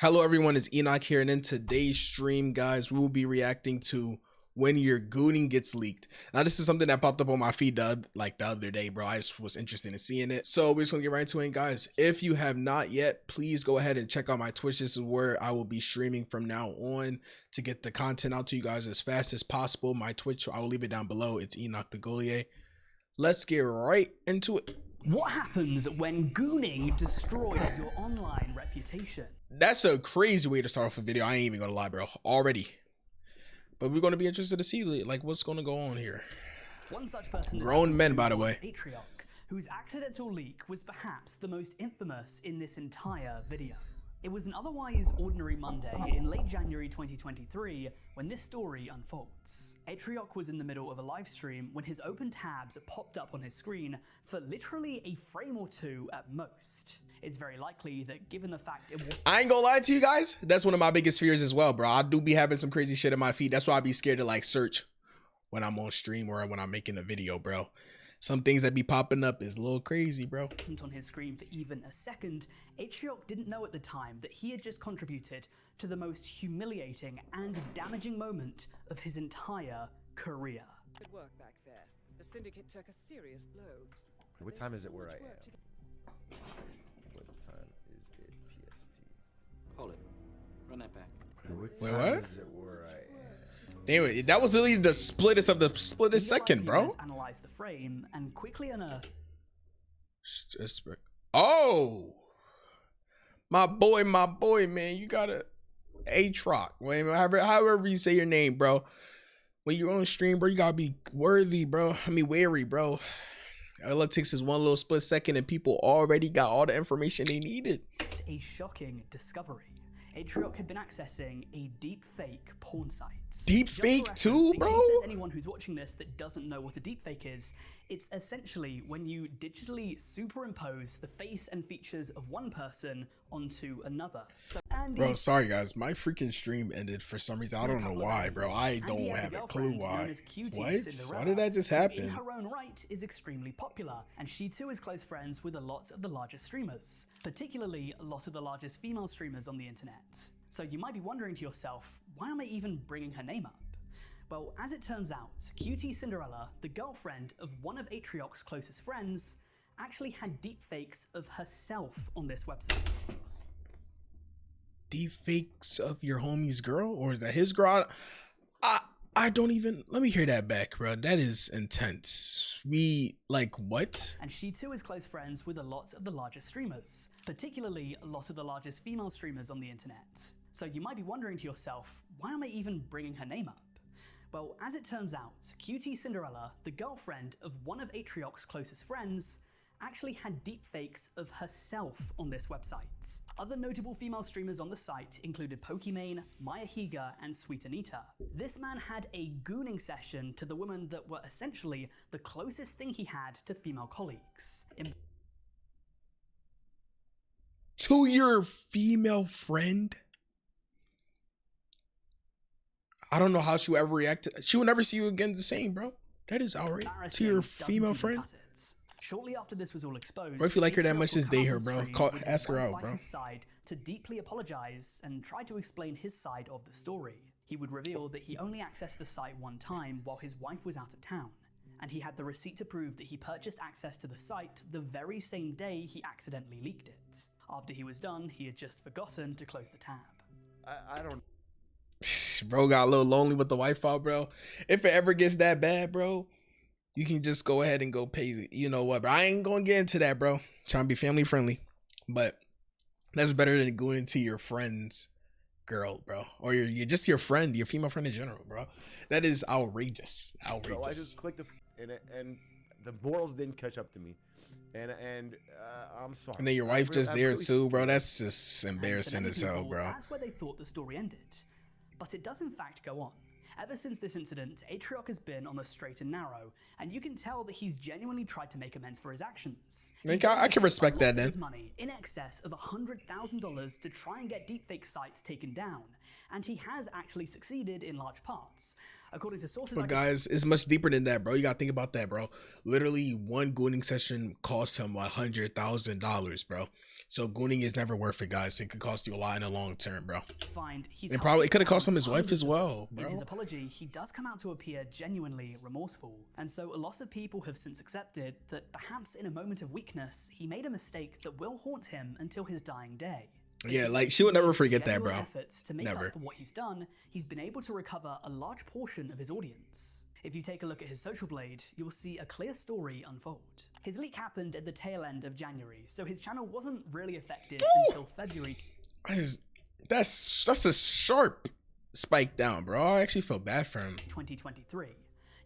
Hello everyone, it's Enoch here, and in today's stream, guys, we will be reacting to when your gooning gets leaked. Now, this is something that popped up on my feed the other day, bro. I just was interested in seeing it. So we're just gonna get right into it, guys. If you have not yet, please go ahead and check out my Twitch. This is where I will be streaming from now on to get the content out to you guys as fast as possible. My Twitch, I will leave it down below. It's Enoch the Golier. Let's get right into it. What happens when gooning destroys your online reputation? That's a crazy way to start off a video. I ain't even gonna lie, bro. Already. But we're gonna be interested to see like what's gonna go on here. One such person is grown men, by the way. Atrioc, whose accidental leak was perhaps the most infamous in this entire video. It was an otherwise ordinary Monday in late January 2023 when this story unfolds. Atrioc was in the middle of a live stream when his open tabs popped up on his screen for literally a frame or two at most. It's very likely that given the fact it was— I ain't gonna lie to you guys, that's one of my biggest fears as well, bro. I do be having some crazy shit in my feed. That's why I be scared to like search when I'm on stream or when I'm making a video, bro. Some things that be popping up is a little crazy, bro. On his screen for even a second, Atrioc didn't know at the time that he had just contributed to the most humiliating and damaging moment of his entire career. Good work back there. The syndicate took a serious blow. What time is it where I am? What time is it PST? Hold it. Run that back. Wait, what? Is it where I am? Anyway, that was literally the splittest of the splittest second, bro. Analyzed the frame and quickly unearthed. Oh, my boy, man, you gotta Atrioc. Wait, however you say your name, bro. When you're on stream, bro, you gotta be worthy, bro. I mean, wary, bro. All it takes is one little split second, and people already got all the information they needed. A shocking discovery. Atrioc had been accessing a deep fake porn site. Deep fake too, bro? In case there's anyone who's watching this that doesn't know what a deepfake is, it's essentially when you digitally superimpose the face and features of one person onto another. Bro, sorry guys, my freaking stream ended for some reason. I don't know why, bro. I don't have a clue why. What? Why did that just happen? In her own right is extremely popular, and she too is close friends with a lot of the largest streamers, particularly a lot of the largest female streamers on the internet. So you might be wondering to yourself, why am I even bringing her name up? Well, as it turns out, Cutie Cinderella, the girlfriend of one of Atrioc's closest friends, actually had deepfakes of herself on this website. Deepfakes of your homie's girl? Or is that his girl? I don't even, let me hear that back, bro. That is intense. Like, what? And she too is close friends with a lot of the largest streamers, particularly a lot of the largest female streamers on the internet. So you might be wondering to yourself, why am I even bringing her name up? Well, as it turns out, Cutie Cinderella, the girlfriend of one of Atrioc's closest friends, actually had deepfakes of herself on this website. Other notable female streamers on the site included Pokimane, Maya Higa, and Sweet Anita. This man had a gooning session to the women that were essentially the closest thing he had to female colleagues. To your female friend? I don't know how she would ever react to, she will never see you again the same, bro. That is outrageous. To your female friend? Shortly after this was all exposed, or if you like her that much, just date her, bro. Ask her out, bro. His side to deeply apologize and try to explain his side of the story. He would reveal that he only accessed the site one time while his wife was out of town, and he had the receipt to prove that he purchased access to the site the very same day he accidentally leaked it. After he was done, he had just forgotten to close the tab. I don't. Bro got a little lonely with the wife out, bro. If it ever gets that bad, bro, you can just go ahead and go pay. You know what, bro? I ain't gonna get into that, bro. Trying to be family friendly, but that's better than going to your friend's girl, bro, or you're just your friend, your female friend in general, bro. That is outrageous. Outrageous. So I just clicked and the morals didn't catch up to me, and I'm sorry. And then your wife just there too, bro. That's just embarrassing as hell, bro. That's where they thought the story ended, but it does in fact go on. Ever since this incident, Atrioc has been on the straight and narrow, and you can tell that he's genuinely tried to make amends for his actions. I can respect that, then. His money in excess of $100,000 to try and get deepfake sites taken down, and he has actually succeeded in large parts. According to sources, but guys, it's much deeper than that, bro. You gotta think about that, bro. Literally, one gooning session cost him $100,000, bro. So gooning is never worth it, guys. It could cost you a lot in the long term, bro. Find he's And probably it could have cost him his wife hundreds as of well, them. bro. In his apology, he does come out to appear genuinely remorseful, and so a lot of people have since accepted that perhaps in a moment of weakness, he made a mistake that will haunt him until his dying day. Yeah, like she would never forget that, bro. Efforts to make Never. up for what he's done, he's been able to recover a large portion of his audience. If you take a look at his social blade, you will see a clear story unfold. His leak happened at the tail end of January, so his channel wasn't really affected until February. That's a sharp spike down, bro. I actually feel bad for him. 2023.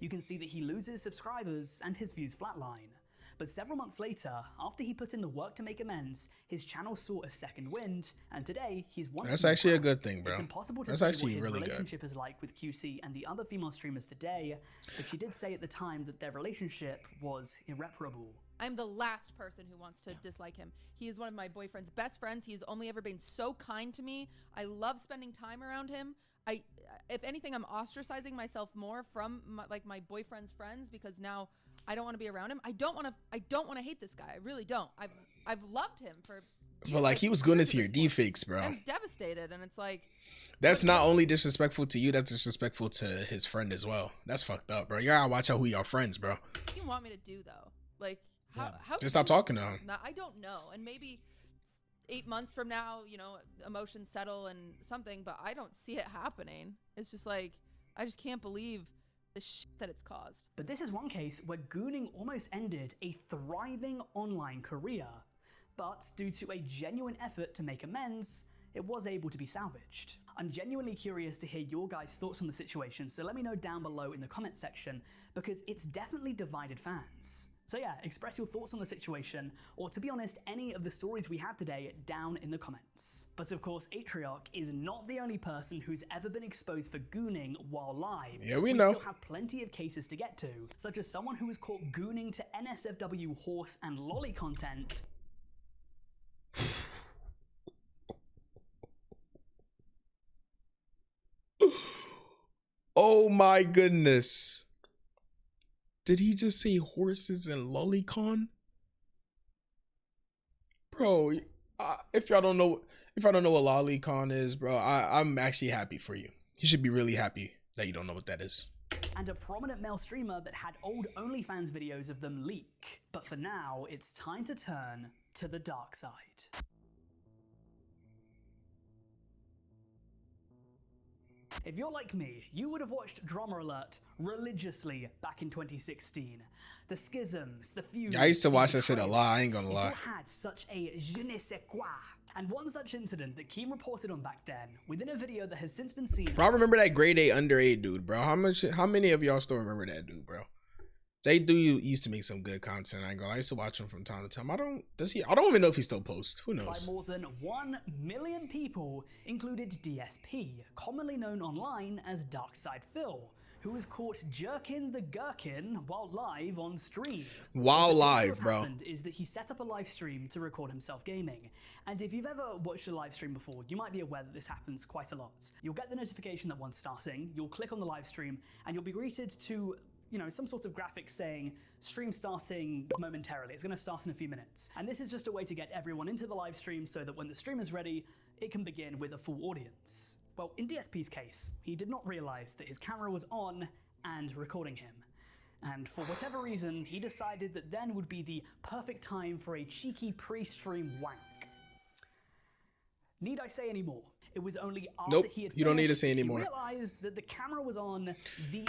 You can see that he loses subscribers and his views flatline. But several months later, after he put in the work to make amends, his channel saw a second wind, and today he's once That's more actually a back. good thing, bro. It's impossible to That's say actually what his really good. relationship is like with QC and the other female streamers today, but she did say at the time that their relationship was irreparable. I'm the last person who wants to dislike him. He is one of my boyfriend's best friends. He has only ever been so kind to me. I love spending time around him. If anything, I'm ostracizing myself more from my boyfriend's friends because now I don't want to be around him. I don't want to hate this guy. I really don't. I've loved him for years. But like he was going years into at your this point. deepfakes, bro. I'm devastated, and it's like That's not only disrespectful to you, that's disrespectful to his friend as well. That's fucked up, bro. You gotta watch out who y'all friends, bro. what do you want me to do though? Like how Just stop talking to him. I don't know. And maybe 8 months from now, emotions settle and something, but I don't see it happening. It's just like I just can't believe the shit that it's caused. But this is one case where gooning almost ended a thriving online career. But due to a genuine effort to make amends, it was able to be salvaged. I'm genuinely curious to hear your guys' thoughts on the situation, so let me know down below in the comment section, because it's definitely divided fans. So yeah, express your thoughts on the situation, or to be honest, any of the stories we have today down in the comments. But of course, Atriarch is not the only person who's ever been exposed for gooning while live. Yeah, we know. Still have plenty of cases to get to, such as someone who was caught gooning to NSFW horse and lolly content. Oh my goodness. Did he just say horses and lolicon? Bro, if y'all don't know what lolicon is, bro, I'm actually happy for you. You should be really happy that you don't know what that is. And a prominent male streamer that had old OnlyFans videos of them leak. But for now, it's time to turn to the dark side. If you're like me, you would have watched Drama Alert religiously back in 2016. The schisms, the feuds. Yeah, I used to watch that shit a lot, I ain't gonna lie. It all had such a je ne sais quoi. And one such incident that Keem reported on back then, within a video that has since been seen. Bro, I remember that grade 8 under 8 dude, bro. How many of y'all still remember that dude, bro? They used to make some good content. I used to watch him from time to time. I don't even know if he still posts. Who knows? By more than 1 million people, included DSP, commonly known online as Darkside Phil, who was caught jerking the gherkin while live on stream. While live, What bro. happened is that he set up a live stream to record himself gaming. And if you've ever watched a live stream before, you might be aware that this happens quite a lot. You'll get the notification that one's starting, you'll click on the live stream, and you'll be greeted to some sort of graphic saying stream starting momentarily. It's going to start in a few minutes. And this is just a way to get everyone into the live stream so that when the stream is ready, it can begin with a full audience. Well, in DSP's case, he did not realize that his camera was on and recording him. And for whatever reason, he decided that then would be the perfect time for a cheeky pre-stream wank. Need I say any more? It was only after Nope, he had you don't need to finished say any he more. realized that the camera was on the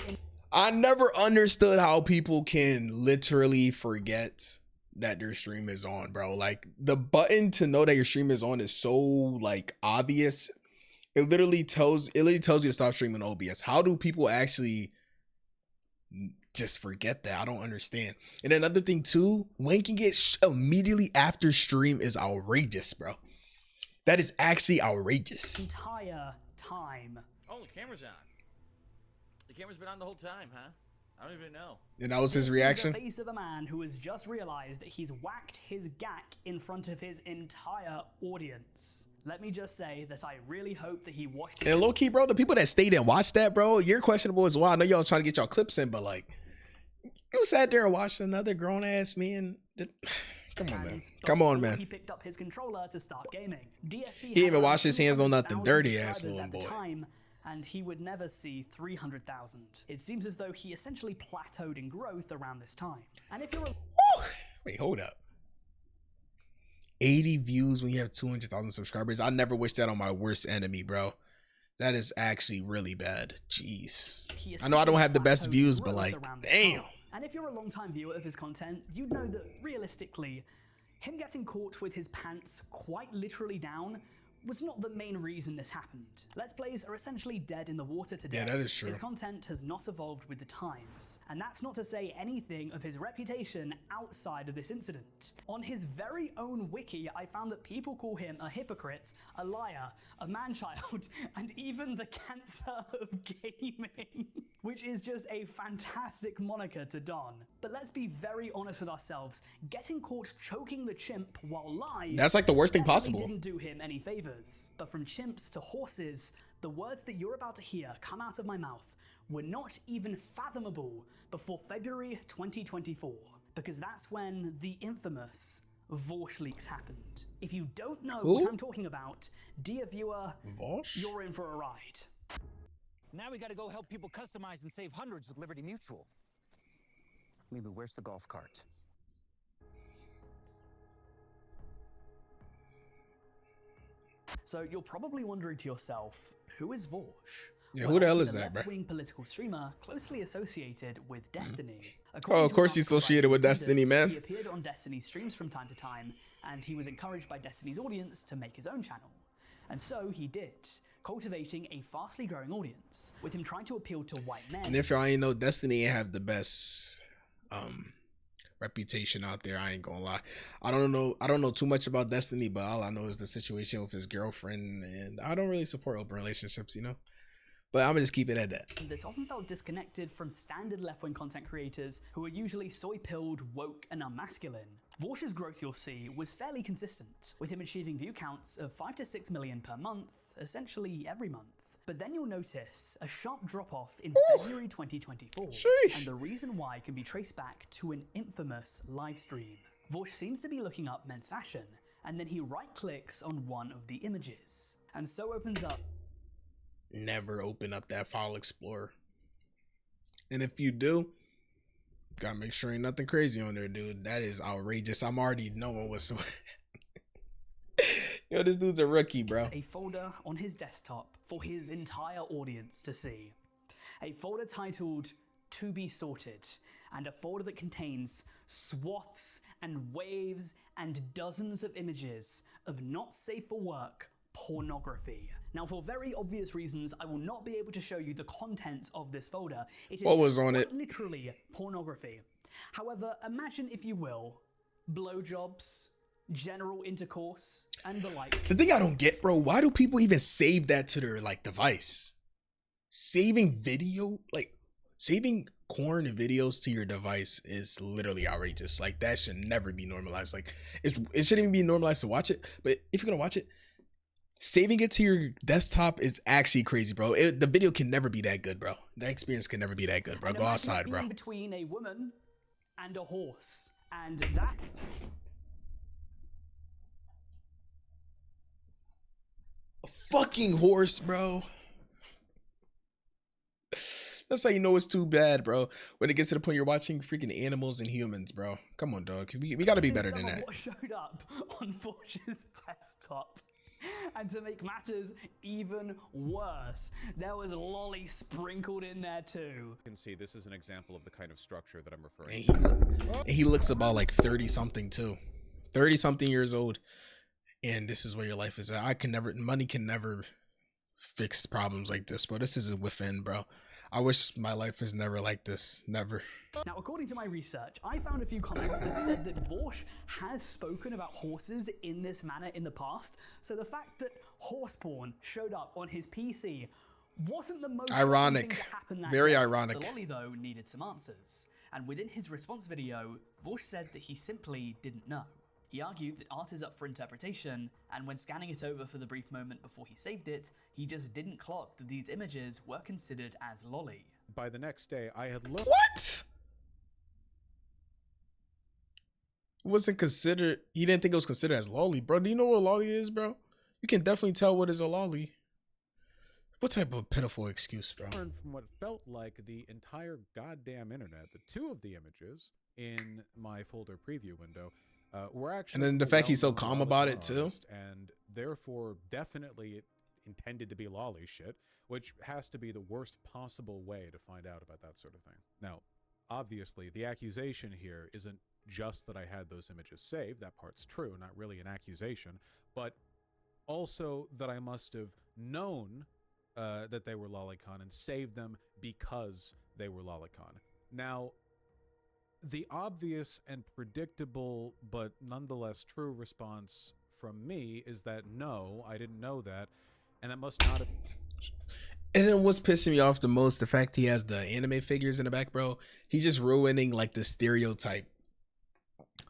I never understood how people can literally forget that their stream is on, bro. Like the button to know that your stream is on is so like obvious. It literally tells you to stop streaming OBS. How do people actually just forget that? I don't understand. And another thing too, wanking it immediately after stream is outrageous, bro. That is actually outrageous. entire time. Oh, the camera's on. The camera's been on the whole time, huh? I don't even know. And that was his This is reaction. the face of a man who has just realized that he's whacked his gack in front of his entire audience. Let me just say that I really hope that he watched it. And low key, bro, the people that stayed and watched that, bro, you're questionable as well. I know y'all trying to get y'all clips in, but like, you sat there and watched another grown ass man. Come on, man. And Come on, before man. He picked up his controller to start gaming. DSP He didn't even wash his hands on nothing 200,000 dirty ass subscribers little at the boy. time, and he would never see 300,000. It seems as though he essentially plateaued in growth around this time. And if you're Wait, hold up. 80 views when you have 200,000 subscribers. I never wish that on my worst enemy, bro. That is actually really bad. Jeez. I know I don't have the best views, but like, damn. And if you're a long-time viewer of his content, you'd know that realistically, him getting caught with his pants quite literally down was not the main reason this happened. Let's Plays are essentially dead in the water today. Yeah, that is true. His content has not evolved with the times. And that's not to say anything of his reputation outside of this incident. On his very own wiki, I found that people call him a hypocrite, a liar, a man-child, and even the cancer of gaming, which is just a fantastic moniker to don. But let's be very honest with ourselves. Getting caught choking the chimp while live— that's like the worst thing definitely possible. didn't do him any favors. But from chimps to horses, the words that you're about to hear come out of my mouth were not even fathomable before February 2024, because that's when the infamous Vorsh leaks happened. If you don't know what I'm talking about, dear viewer, Vorsh? you're in for a ride. Now we gotta go help people customize and save hundreds with Liberty Mutual. Maybe where's the golf cart? So you're probably wondering to yourself, who is Vorsh? Yeah, who the hell he's is a that, bro? left-wing political streamer closely associated with Destiny. Oh, of course he's associated with Destiny, man. He appeared on Destiny streams from time to time, and he was encouraged by Destiny's audience to make his own channel. And so he did, cultivating a fastly growing audience, with him trying to appeal to white men. And if y'all ain't know, Destiny have the best reputation out there. I ain't gonna lie. I don't know too much about Destiny, but all I know is the situation with his girlfriend, and I don't really support open relationships, you know. But I'm gonna just keep it at that. That often felt disconnected from standard left-wing content creators who are usually soy-pilled, woke, and unmasculine. Vorsh's growth, you'll see, was fairly consistent, with him achieving view counts of 5 to 6 million per month, essentially every month. But then you'll notice a sharp drop-off in February 2024, Sheesh. and the reason why can be traced back to an infamous livestream. Vorsh seems to be looking up men's fashion, and then he right-clicks on one of the images, and so opens up— Never open up that file explorer. And if you do, gotta make sure ain't nothing crazy on there, dude. That is outrageous. I'm already knowing what's yo, this dude's a rookie, bro. a folder on his desktop for his entire audience to see. A folder titled To Be Sorted, and a folder that contains swaths and waves and dozens of images of not safe for work pornography. Now, for very obvious reasons, I will not be able to show you the contents of this folder. It is What was on it? literally pornography. However, imagine, if you will, blowjobs, general intercourse, and the like. The thing I don't get, bro, why do people even save that to their like device? Saving video, like saving porn and videos to your device is literally outrageous. Like that should never be normalized. Like it shouldn't even be normalized to watch it. But if you're gonna watch it, saving it to your desktop is actually crazy, bro. The video can never be that good, bro. That experience can never be that good, bro. And Go imagine outside, it bro. being between a woman and a horse, and that— A fucking horse, bro. That's how you know it's too bad, bro. When it gets to the point you're watching freaking animals and humans, bro. Come on, dog. We gotta be better than some of that. what showed up on Vorsh's desktop. And to make matters even worse, there was lolly sprinkled in there too. You can see this is an example of the kind of structure that I'm referring And he looks about like 30 something too. 30 something years old. And this is where your life is at. Money can never fix problems like this, bro. This is within, bro. I wish my life was never like this. Never. Now, according to my research, I found a few comments that said that Vorsh has spoken about horses in this manner in the past, so the fact that horse porn showed up on his PC wasn't the most Ironic. thing to happen that Very day. ironic. The lolly, though, needed some answers, and within his response video, Vorsh said that he simply didn't know. He argued that art is up for interpretation, and when scanning it over for the brief moment before he saved it, he just didn't clock that these images were considered as lolly. By the next day, I had looked. What? wasn't considered. He didn't think it was considered as lolly, bro. Do you know what a lolly is, bro? You can definitely tell what is a lolly. What type of pitiful excuse, bro? From what felt like the entire goddamn internet, the two of the images in my folder preview window were actually. And then the fact he's so well-known calm about it lolicon too, artists, and therefore definitely intended to be lolly shit, which has to be the worst possible way to find out about that sort of thing. Now, obviously, the accusation here isn't just that I had those images saved. That part's true, not really an accusation, but also that I must have known that they were lolicon and saved them because they were lolicon. Now, the obvious and predictable but nonetheless true response from me is that no, I didn't know that, and that must not have. and then what's pissing me off the most, the fact he has the anime figures in the back, bro. He's just ruining like the stereotype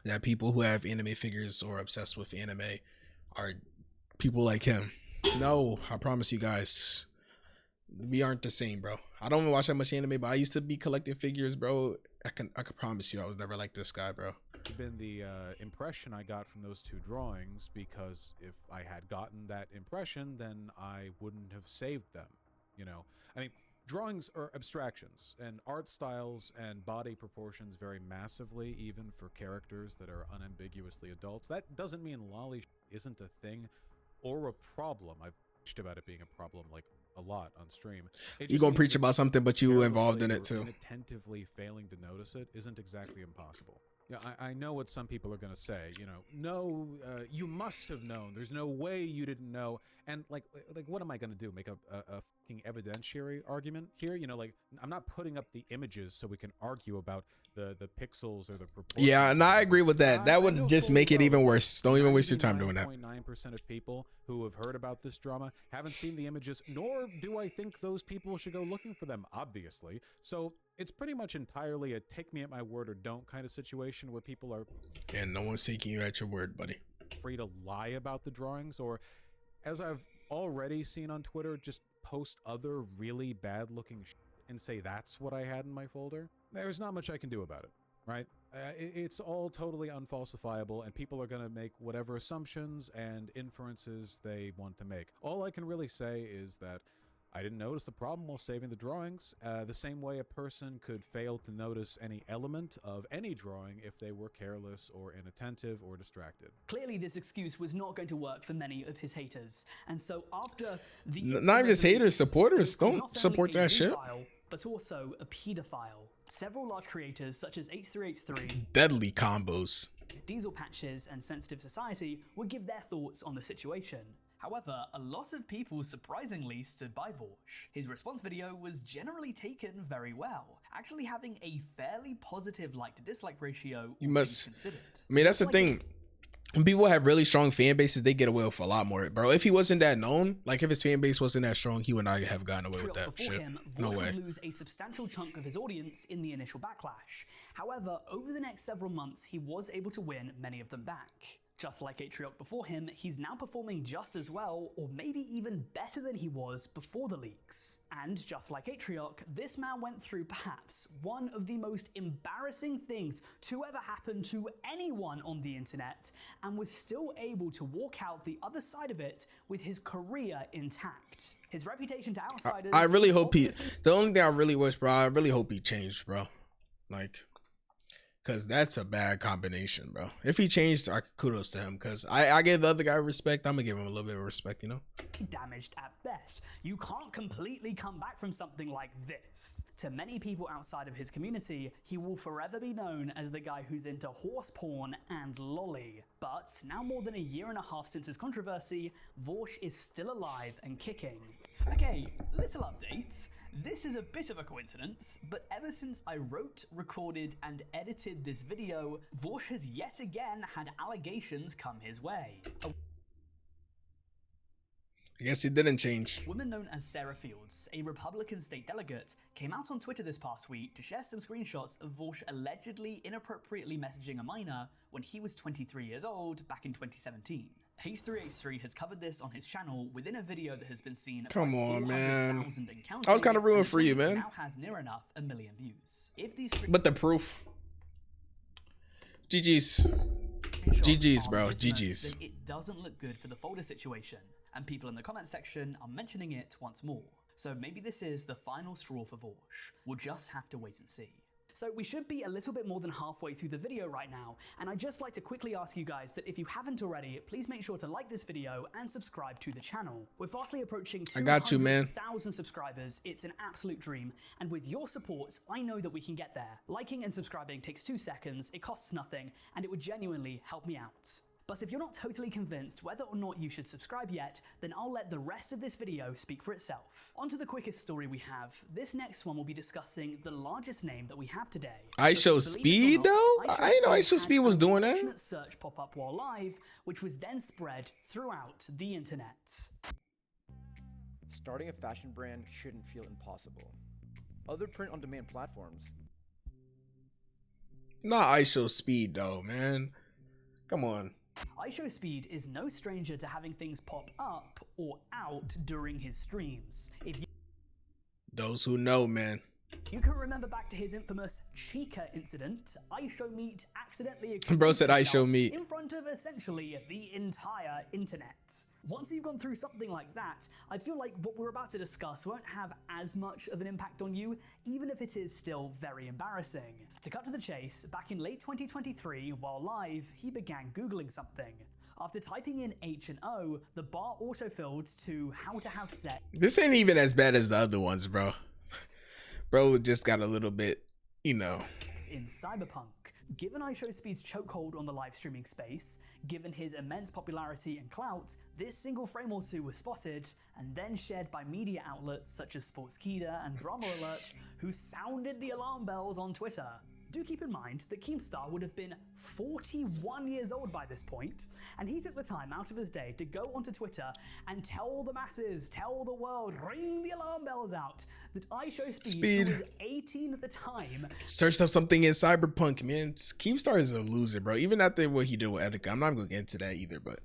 that people who have anime figures or obsessed with anime are people like him. No, I promise you guys, we aren't the same, bro. I don't watch that much anime, but I used to be collecting figures, bro. I can promise you I was never like this guy, bro. Been the impression I got from those two drawings, because if I had gotten that impression, then I wouldn't have saved them. You know, I mean, drawings are abstractions, and art styles and body proportions vary massively, even for characters that are unambiguously adults. That doesn't mean lolly isn't a thing or a problem. I've bitched about it being a problem like a lot on stream. You gonna preach about something, but you involved in it too. Inattentively failing to notice it isn't exactly impossible. Yeah, I know what some people are gonna say. You know, no, you must have known. There's no way you didn't know. And like, what am I gonna do? Make a fucking evidentiary argument here? You know, like, I'm not putting up the images so we can argue about the pixels or the proportions. Yeah, and I agree with that. That would just make it even worse. Don't even waste your time doing that. 99% of people who have heard about this drama haven't seen the images, nor do I think those people should go looking for them, obviously. So it's pretty much entirely a take me at my word or don't kind of situation where people are... And no one's taking you at your word, buddy. ...free to lie about the drawings, or, as I've already seen on Twitter, just post other really bad-looking shit and say that's what I had in my folder. There's not much I can do about it, right? It's all totally unfalsifiable, and people are going to make whatever assumptions and inferences they want to make. All I can really say is that I didn't notice the problem while saving the drawings, the same way a person could fail to notice any element of any drawing if they were careless or inattentive or distracted. Clearly, this excuse was not going to work for many of his haters, and so after the... Not even just haters, supporters. Don't not support only a that shit. zoophile, but also a pedophile. Several large creators such as H3H3, Deadly combos. Diesel Patches, and Sensitive Society would give their thoughts on the situation. However, a lot of people surprisingly stood by Vorsh. His response video was generally taken very well, actually having a fairly positive like-to-dislike ratio. You must... considered. I mean, that's the thing. When people have really strong fan bases, they get away with a lot more, bro. If he wasn't that known, like if his fan base wasn't that strong, he would not have gotten away with that shit. No way. Would lose a substantial chunk of his audience in the initial backlash. However, over the next several months, he was able to win many of them back. Just like Atrioc before him, he's now performing just as well, or maybe even better than he was before the leaks. And just like Atrioc, this man went through perhaps one of the most embarrassing things to ever happen to anyone on the internet, and was still able to walk out the other side of it with his career intact. His reputation to outsiders... I really hope he... The only thing I really wish, bro, I really hope he changed, bro. Like... Because that's a bad combination, bro. If he changed, kudos to him. Because I gave the other guy respect. I'm going to give him a little bit of respect, you know? Damaged at best. You can't completely come back from something like this. To many people outside of his community, he will forever be known as the guy who's into horse porn and lolly. But now more than a year and a half since his controversy, Vorsh is still alive and kicking. Okay, little update. This is a bit of a coincidence, but ever since I wrote, recorded, and edited this video, Vorsh has yet again had allegations come his way. I guess he didn't change. A woman known as Sarah Fields, a Republican state delegate, came out on Twitter this past week to share some screenshots of Vorsh allegedly inappropriately messaging a minor when he was 23 years old back in 2017. H3H3 has covered this on his channel within a video that has been seen. Come on, man. Encounters, I was kind of rooting for you, man. Now has near enough 1 million views. If these but the proof. GG's. screenshots GG's, are bro. legitimate, GG's. then it doesn't look good for the folder situation, and people in the comment section are mentioning it once more. So maybe this is the final straw for Vorsh. We'll just have to wait and see. So we should be a little bit more than halfway through the video right now, and I'd just like to quickly ask you guys that if you haven't already, please make sure to like this video and subscribe to the channel. We're fastly approaching I got you, man. 200,000 subscribers. It's an absolute dream, and with your support, I know that we can get there. Liking and subscribing takes 2 seconds, it costs nothing, and it would genuinely help me out. But if you're not totally convinced whether or not you should subscribe yet, then I'll let the rest of this video speak for itself. On to the quickest story we have. This next one will be discussing the largest name that we have today. IShowSpeed though? I didn't know IShowSpeed was doing that. Search pop up while live, which was then spread throughout the internet. Starting a fashion brand shouldn't feel impossible. Other print-on-demand platforms. Not IShowSpeed though, man. Come on. IShowSpeed is no stranger to having things pop up or out during his streams. If Those who know, man. you can remember back to his infamous Chica incident, iShowMeat accidentally Bro said exposed himself iShowMeat. in front of essentially the entire internet. Once you've gone through something like that, I feel like what we're about to discuss won't have as much of an impact on you, even if it is still very embarrassing. To cut to the chase, back in late 2023, while live, he began Googling something. After typing in H and O, the bar autofilled to how to have sex. This ain't even as bad as the other ones, bro. Bro just got a little bit, you know. In Cyberpunk. Given iShowSpeed's chokehold on the live streaming space, given his immense popularity and clout, this single frame or two was spotted and then shared by media outlets such as Sportskeeda and Drama Alert, who sounded the alarm bells on Twitter. Do keep in mind that Keemstar would have been 41 years old by this point, and he took the time out of his day to go onto Twitter and tell the masses, tell the world, ring the alarm bells out, that iShowSpeed, who was 18 at the time, searched up something in Cyberpunk, man. Keemstar is a loser, bro. Even after what he did with Etika, I'm not gonna get into that either, but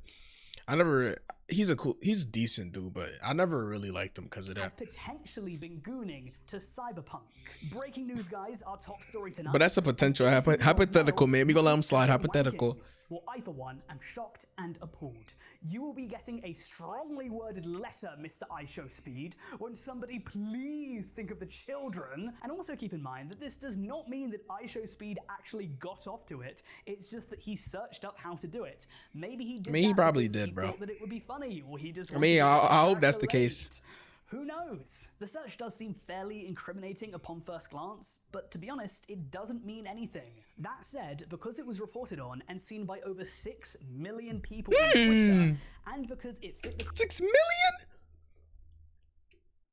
he's a decent dude, but I never really liked him because of that. had potentially been gooning to Cyberpunk. Breaking news, guys, our top story tonight. But that's a potential hypothetical, man. We gonna let him slide. Hypothetical. Well, I for one am shocked and appalled. You will be getting a strongly worded letter, Mr. iShowSpeed. Won't somebody please think of the children? And also keep in mind that this does not mean that iShowSpeed actually got off to it. It's just that he searched up how to do it. Maybe he did. I mean, he probably because did, he bro. thought that it would be funny, or he just. I hope that's the case. Who knows? The search does seem fairly incriminating upon first glance, but to be honest, it doesn't mean anything. That said, because it was reported on and seen by over 6 million people on Twitter, and because it fit the 6 million?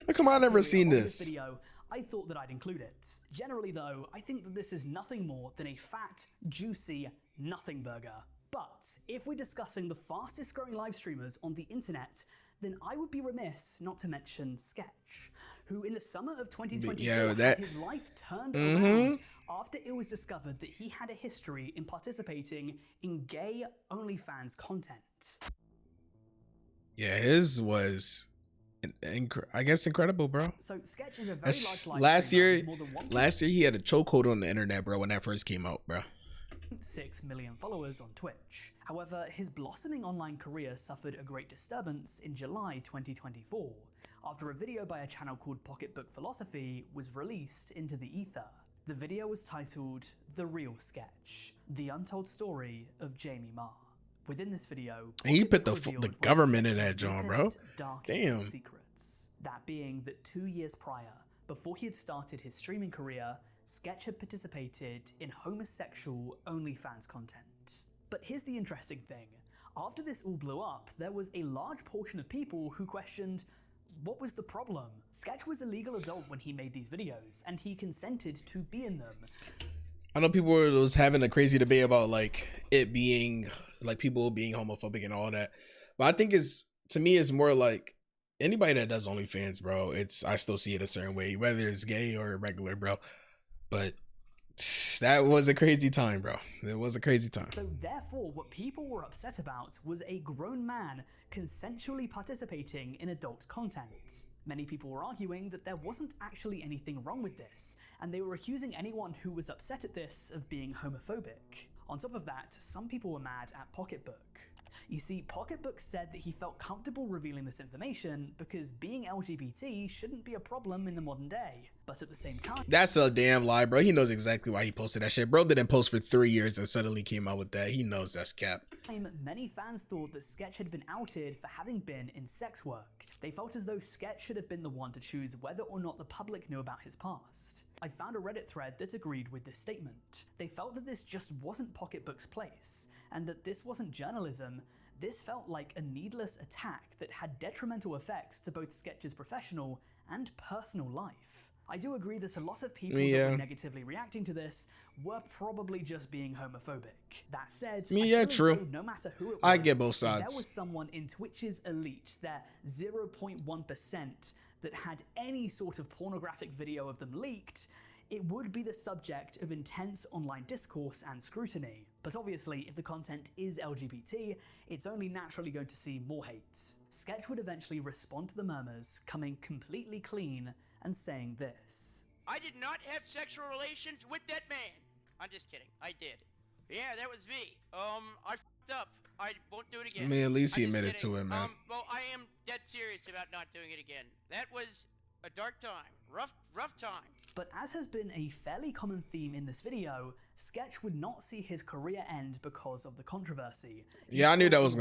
How come I never seen this? Video, I thought that I'd include it. Generally though, I think that this is nothing more than a fat, juicy nothing burger. But if we're discussing the fastest growing live streamers on the internet, then I would be remiss not to mention Sketch, who in the summer of 2024 had his life turned around after it was discovered that he had a history in participating in gay OnlyFans content. Yeah, his was, I guess, incredible, bro. So Sketch is a very large live last streamer year, with more than last year he had a chokehold on the internet, bro, when that first came out, bro. 6 million followers on Twitch. However, his blossoming online career suffered a great disturbance in July 2024, after a video by a channel called Pocketbook Philosophy was released into the ether. The video was titled The Real Sketch, The Untold Story of Jamie Marr. Within this video, he put the revealed government in Sketch's that joint, bro. deepest, darkest Damn. secrets. That being that 2 years prior, before he had started his streaming career, Sketch had participated in homosexual OnlyFans content. But here's the interesting thing. After this all blew up, there was a large portion of people who questioned, what was the problem? Sketch was a legal adult when he made these videos, and he consented to be in them. I know people was having a crazy debate about like it being like people being homophobic and all that, but I think to me it's more like anybody that does OnlyFans, bro. I still see it a certain way, whether it's gay or regular, bro. But that was a crazy time, bro. It was a crazy time. So therefore, what people were upset about was a grown man consensually participating in adult content. Many people were arguing that there wasn't actually anything wrong with this, and they were accusing anyone who was upset at this of being homophobic. On top of that, some people were mad at Pocketbook. You see, Pocketbook said that he felt comfortable revealing this information because being LGBT shouldn't be a problem in the modern day. But at the same time, That's a damn lie, bro. He knows exactly why he posted that shit. Bro didn't post for 3 years and suddenly came out with that. He knows that's cap. many fans thought that Sketch had been outed for having been in sex work. They felt as though Sketch should have been the one to choose whether or not the public knew about his past. I found a Reddit thread that agreed with this statement. They felt that this just wasn't Pocketbook's place, and that this wasn't journalism. This felt like a needless attack that had detrimental effects to both Sketch's professional and personal life. I do agree that a lot of people that were negatively reacting to this were probably just being homophobic. That said, I feel as though no matter who it was, I get both if there sides. was someone in Twitch's elite, their 0.1%, that had any sort of pornographic video of them leaked, it would be the subject of intense online discourse and scrutiny. But obviously, if the content is LGBT, it's only naturally going to see more hate. Sketch would eventually respond to the murmurs, coming completely clean and saying this. I did not have sexual relations with that man. I'm just kidding. I did. Yeah, that was me. I f***ed up. I won't do it again. Man, at least he I'm just admitted to kidding. it, man. Well, I am dead serious about not doing it again. That was a dark time. Rough time. But as has been a fairly common theme in this video, Sketch would not see his career end because of the controversy. Yeah, I knew that was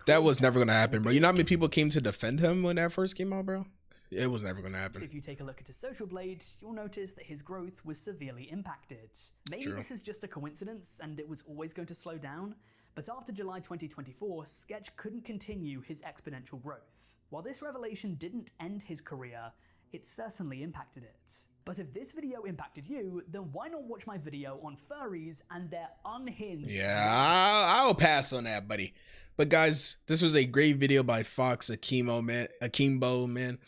that was never gonna happen, bro. You know how many people came to defend him when that first came out, bro? It was never gonna happen. If you take a look at his social blade, you'll notice that his growth was severely impacted. Maybe this is just a coincidence and it was always going to slow down, but after July 2024, Sketch couldn't continue his exponential growth. While this revelation didn't end his career, it certainly impacted it. But if this video impacted you, then why not watch my video on furries and their unhinged... Yeah, I'll pass on that, buddy. But guys, this was a great video by Fox Akimbo, man.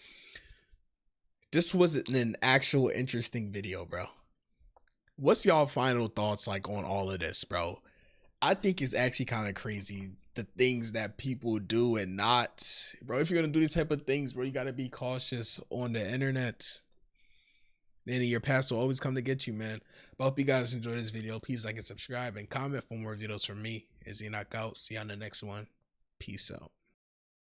This was an actual interesting video, bro. What's y'all final thoughts like on all of this, bro? I think it's actually kind of crazy the things that people do and not. Bro, if you're gonna do these type of things, bro, you gotta be cautious on the internet. Then your past will always come to get you, man. But I hope you guys enjoyed this video. Please like and subscribe and comment for more videos from me. As you knock out. See you on the next one. Peace out.